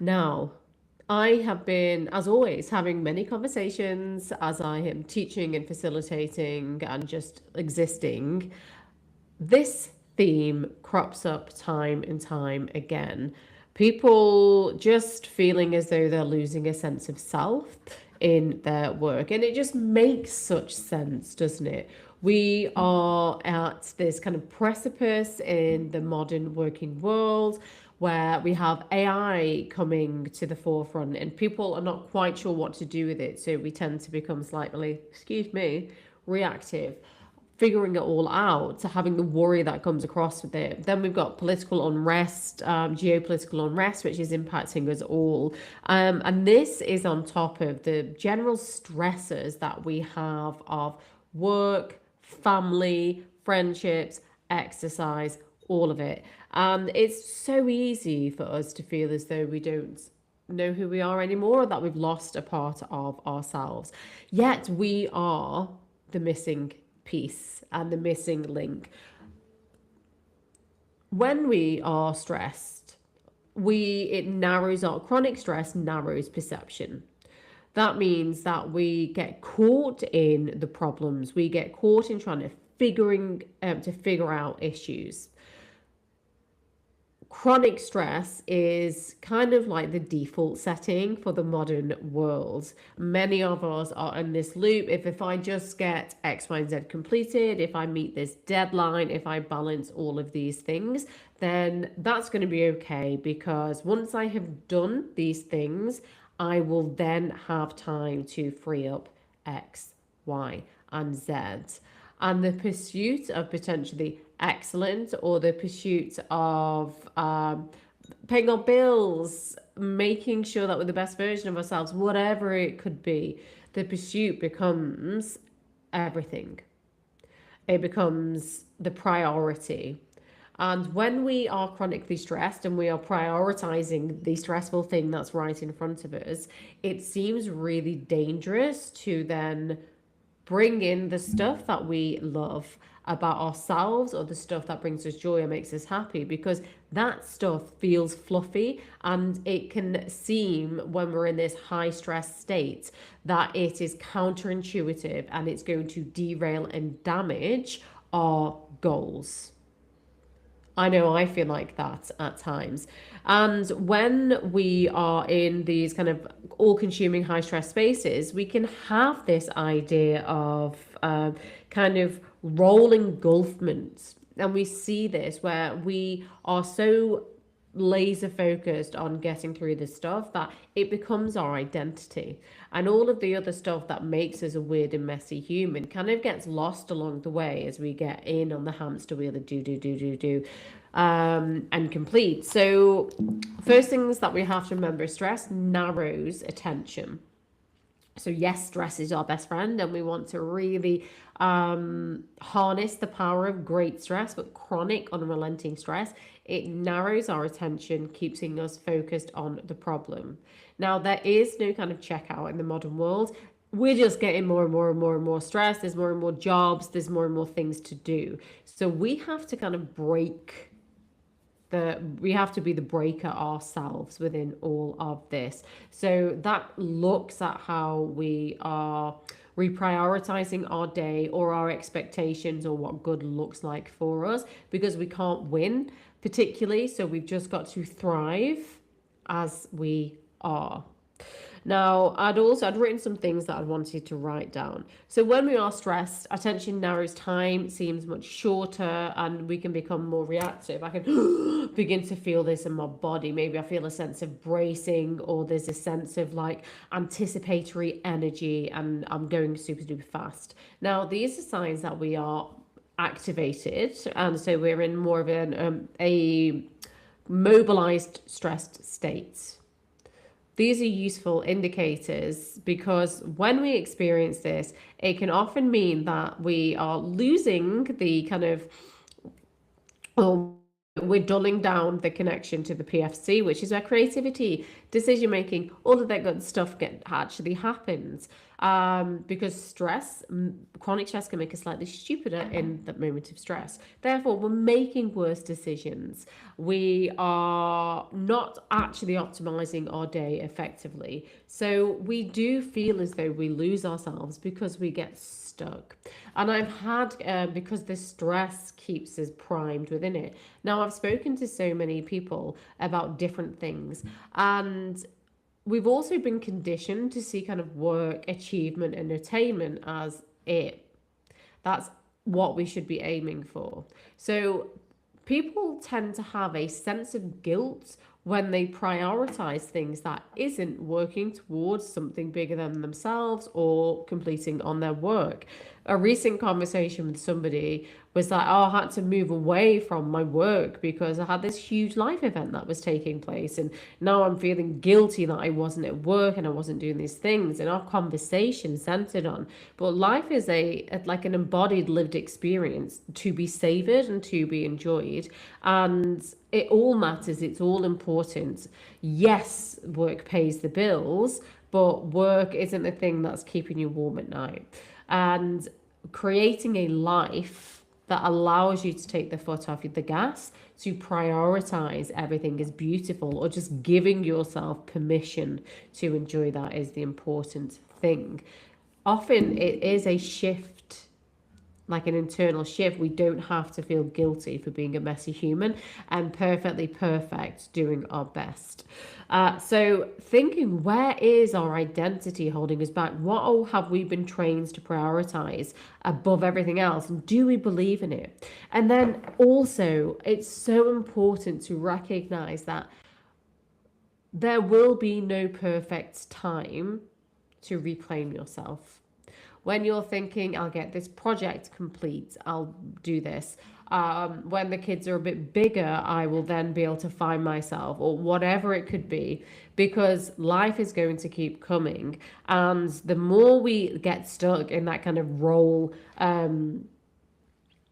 Now, I have been, as always, having many conversations as I am teaching and facilitating and just existing. This theme crops up time and time again. People just feeling as though they're losing a sense of self in their work. And it just makes such sense, doesn't it? We are at this kind of precipice in the modern working world where we have AI coming to the forefront and people are not quite sure what to do with it. So we tend to become slightly, excuse me, reactive, figuring it all out, to having the worry that comes across with it. Then we've got political unrest, geopolitical unrest, which is impacting us all. And this is on top of the general stresses that we have of work, family, friendships, exercise, all of it. And it's so easy for us to feel as though we don't know who we are anymore, or that we've lost a part of ourselves. Yet we are the missing piece and the missing link. When we are stressed, we it narrows our chronic stress narrows perception. That means that we get caught in the problems. We get caught in trying to figure out issues. Chronic stress is kind of like the default setting for the modern world. Many of us are in this loop. If I just get X, Y, and Z completed, if I meet this deadline, if I balance all of these things, then that's going to be okay, because once I have done these things, I will then have time to free up X, Y, and Z. And the pursuit of potentially excellent, or the pursuit of paying our bills, making sure that we're the best version of ourselves, whatever it could be, the pursuit becomes everything. It becomes the priority. And when we are chronically stressed and we are prioritizing the stressful thing that's right in front of us, it seems really dangerous to then bring in the stuff that we love about ourselves, or the stuff that brings us joy or makes us happy, because that stuff feels fluffy, and it can seem, when we're in this high stress state, that it is counterintuitive and it's going to derail and damage our goals. I know I feel like that at times. And when we are in these kind of all consuming high stress spaces, we can have this idea of kind of role engulfment. And we see this where we are so laser focused on getting through this stuff that it becomes our identity, and all of the other stuff that makes us a weird and messy human kind of gets lost along the way as we get in on the hamster wheel of do and complete. So first things that we have to remember: stress narrows attention. So yes, stress is our best friend, and we want to really harness the power of great stress. But chronic, unrelenting stress, it narrows our attention, keeping us focused on the problem. Now, there is no kind of checkout in the modern world. We're just getting more and more and more and more stress. There's more and more jobs. There's more and more things to do. So we have to kind of we have to be the breaker ourselves within all of this. So that looks at how we are reprioritizing our day, or our expectations, or what good looks like for us, because we can't win particularly. So we've just got to thrive as we are. Now, I'd written some things that I wanted to write down. So when we are stressed, attention narrows, time seems much shorter, and we can become more reactive. I can begin to feel this in my body. Maybe I feel a sense of bracing, or there's a sense of like anticipatory energy, and I'm going super, super fast. Now, these are signs that we are activated, and so we're in more of a mobilized, stressed state. These are useful indicators, because when we experience this, it can often mean that we are losing the kind of, or we're dulling down the connection to the PFC, which is where creativity, decision making, all of that good stuff actually happens. because chronic stress can make us slightly stupider in the moment of stress. Therefore, we're making worse decisions. We are not actually optimizing our day effectively. So we do feel as though we lose ourselves because we get stuck. And I've had, because the stress keeps us primed within it. Now, I've spoken to so many people about different things, and we've also been conditioned to see kind of work, achievement, and attainment as it. That's what we should be aiming for. So people tend to have a sense of guilt when they prioritize things that isn't working towards something bigger than themselves or completing on their work. A recent conversation with somebody was like, oh, I had to move away from my work because I had this huge life event that was taking place. And now I'm feeling guilty that I wasn't at work and I wasn't doing these things. And our conversation centered on, but life is like an embodied lived experience to be savored and to be enjoyed. And it all matters. It's all important. Yes, work pays the bills, but work isn't the thing that's keeping you warm at night. And creating a life that allows you to take the foot off the gas, to prioritize everything is beautiful, or just giving yourself permission to enjoy that is the important thing. Often it is a shift, like an internal shift. We don't have to feel guilty for being a messy human and perfectly perfect doing our best. So thinking, where is our identity holding us back? What all have we been trained to prioritize above everything else? And do we believe in it? And then also, it's so important to recognize that there will be no perfect time to reclaim yourself. When you're thinking, I'll get this project complete, I'll do this. When the kids are a bit bigger, I will then be able to find myself, or whatever it could be, because life is going to keep coming. And the more we get stuck in that kind of role,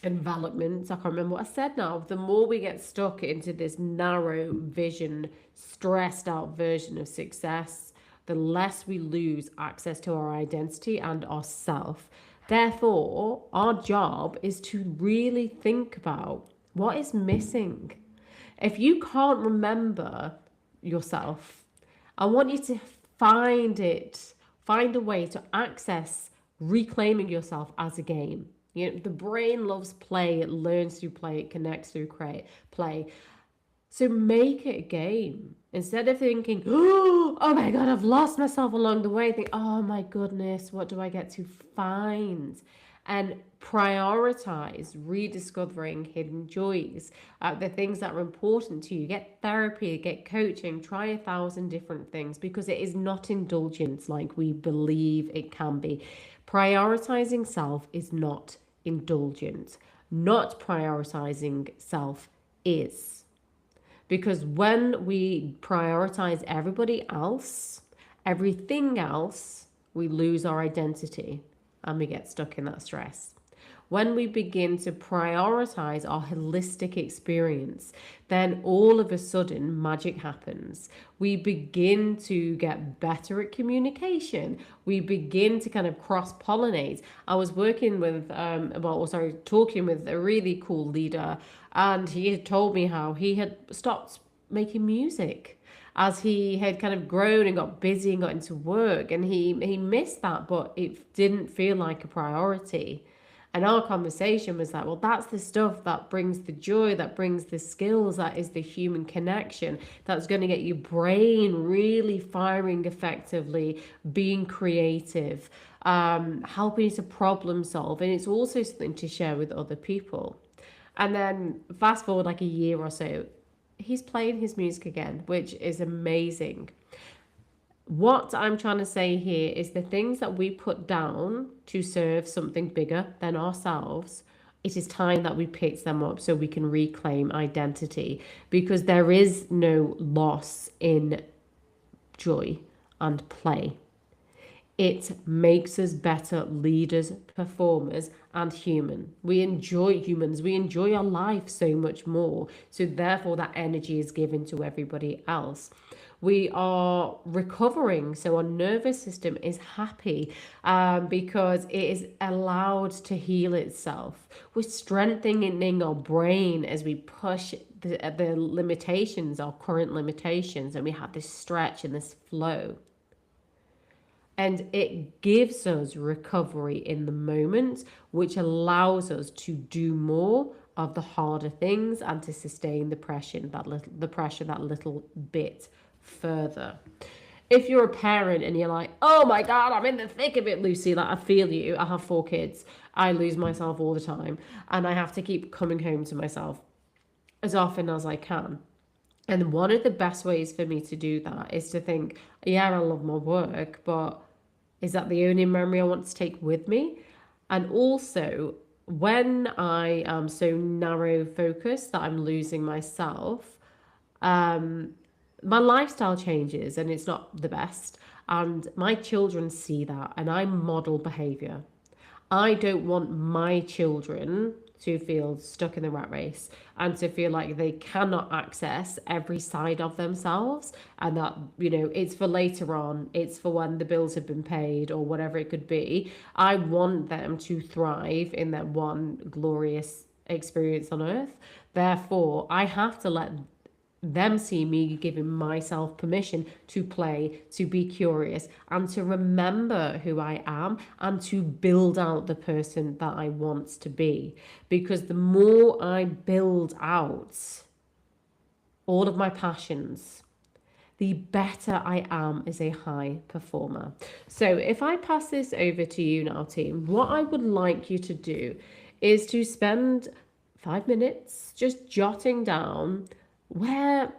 envelopment, I can't remember what I said now, the more we get stuck into this narrow vision, stressed out version of success, the less we lose access to our identity and our self. Therefore, our job is to really think about what is missing. If you can't remember yourself, I want you to find a way to access reclaiming yourself as a game. You know, the brain loves play, it learns through play, it connects through play. So make it a game. Instead of thinking, oh my God, I've lost myself along the way, think, oh my goodness, what do I get to find? And prioritize rediscovering hidden joys, the things that are important to you. Get therapy, get coaching, try 1,000 different things, because it is not indulgence like we believe it can be. Prioritizing self is not indulgent. Not prioritizing self is. Because when we prioritize everything else, we lose our identity and we get stuck in that stress. When we begin to prioritize our holistic experience, then all of a sudden magic happens. We begin to get better at communication. We begin to kind of cross pollinate. I was talking with a really cool leader, and he had told me how he had stopped making music as he had kind of grown and got busy and got into work, and he missed that, but it didn't feel like a priority. And our conversation was like, well, that's the stuff that brings the joy, that brings the skills, that is the human connection, that's going to get your brain really firing effectively, being creative, helping you to problem solve. And it's also something to share with other people. And then fast forward like a year or so, he's playing his music again, which is amazing. What I'm trying to say here is the things that we put down to serve something bigger than ourselves, it is time that we pick them up so we can reclaim identity, because there is no loss in joy and play. It makes us better leaders, performers, and human. We enjoy humans. We enjoy our life so much more. So therefore, that energy is given to everybody else. We are recovering, so our nervous system is happy because it is allowed to heal itself. We're strengthening our brain as we push the limitations, our current limitations, and we have this stretch and this flow. And it gives us recovery in the moment, which allows us to do more of the harder things and to sustain the pressure that little bit further. If you're a parent and you're like, oh my God, I'm in the thick of it, Lucy, like I feel you. I have 4 kids. I lose myself all the time. And I have to keep coming home to myself as often as I can. And one of the best ways for me to do that is to think, yeah, I love my work, but is that the only memory I want to take with me? And also, when I am so narrow focused that I'm losing myself, my lifestyle changes and it's not the best. And my children see that and I model behavior. I don't want my children to feel stuck in the rat race and to feel like they cannot access every side of themselves and that, it's for later on, it's for when the bills have been paid or whatever it could be. I want them to thrive in that one glorious experience on earth. Therefore, I have to let them see me giving myself permission to play, to be curious, and to remember who I am and to build out the person that I want to be. Because the more I build out all of my passions, the better I am as a high performer. So if I pass this over to you now, team, what I would like you to do is to spend 5 minutes just jotting down where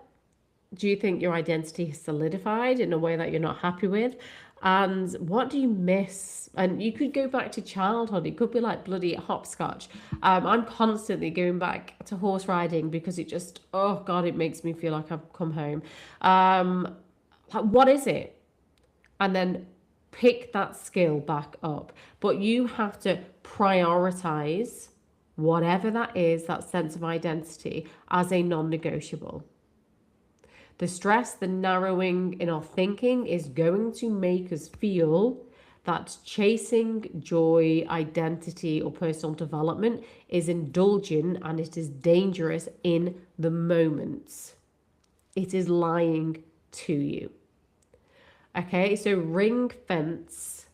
do you think your identity is solidified in a way that you're not happy with? And what do you miss? And you could go back to childhood. It could be like bloody hopscotch. I'm constantly going back to horse riding because it just, oh God, it makes me feel like I've come home. Like, what is it? And then pick that skill back up. But you have to prioritize whatever that is, that sense of identity, as a non negotiable. The stress, the narrowing in our thinking is going to make us feel that chasing joy, identity, or personal development is indulgent and it is dangerous in the moment. It is lying to you. Okay, so ring fence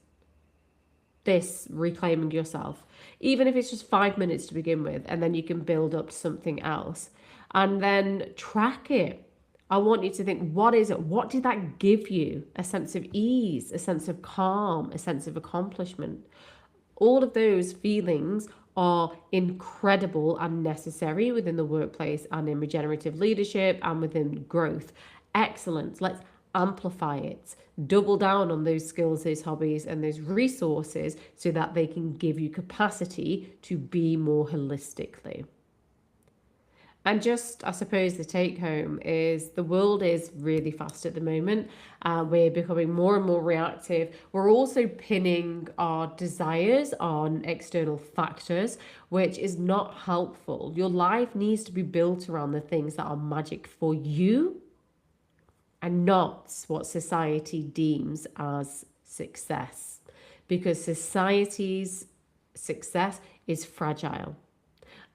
this reclaiming yourself, even if it's just 5 minutes to begin with, and then you can build up to something else and then track it. I want you to think, what is it? What did that give you? A sense of ease, a sense of calm, a sense of accomplishment. All of those feelings are incredible and necessary within the workplace and in regenerative leadership and within growth. Excellent. Let's amplify it. Double down on those skills, those hobbies, and those resources so that they can give you capacity to be more holistically. And just, I suppose, the take home is the world is really fast at the moment. We're becoming more and more reactive. We're also pinning our desires on external factors, which is not helpful. Your life needs to be built around the things that are magic for you and not what society deems as success. Because society's success is fragile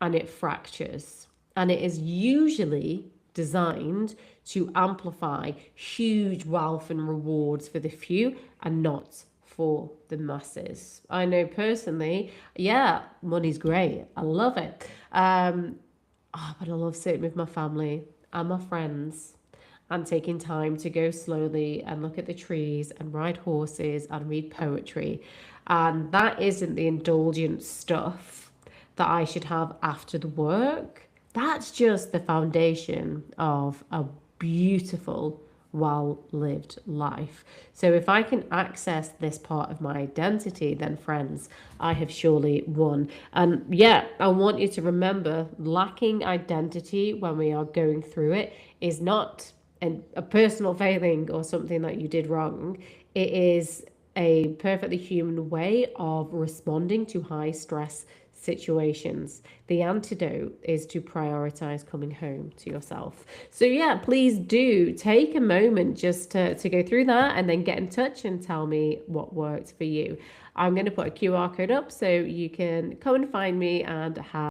and it fractures. And it is usually designed to amplify huge wealth and rewards for the few and not for the masses. I know personally, yeah, money's great. I love it. But I love sitting with my family and my friends and taking time to go slowly and look at the trees and ride horses and read poetry. And that isn't the indulgent stuff that I should have after the work. That's just the foundation of a beautiful, well-lived life. So if I can access this part of my identity, then friends, I have surely won. And yeah, I want you to remember lacking identity when we are going through it is not a personal failing or something that you did wrong. It is a perfectly human way of responding to high stress situations. The antidote is to prioritize coming home to yourself. So, yeah, please do take a moment just to go through that and then get in touch and tell me what worked for you. I'm going to put a QR code up so you can come and find me and have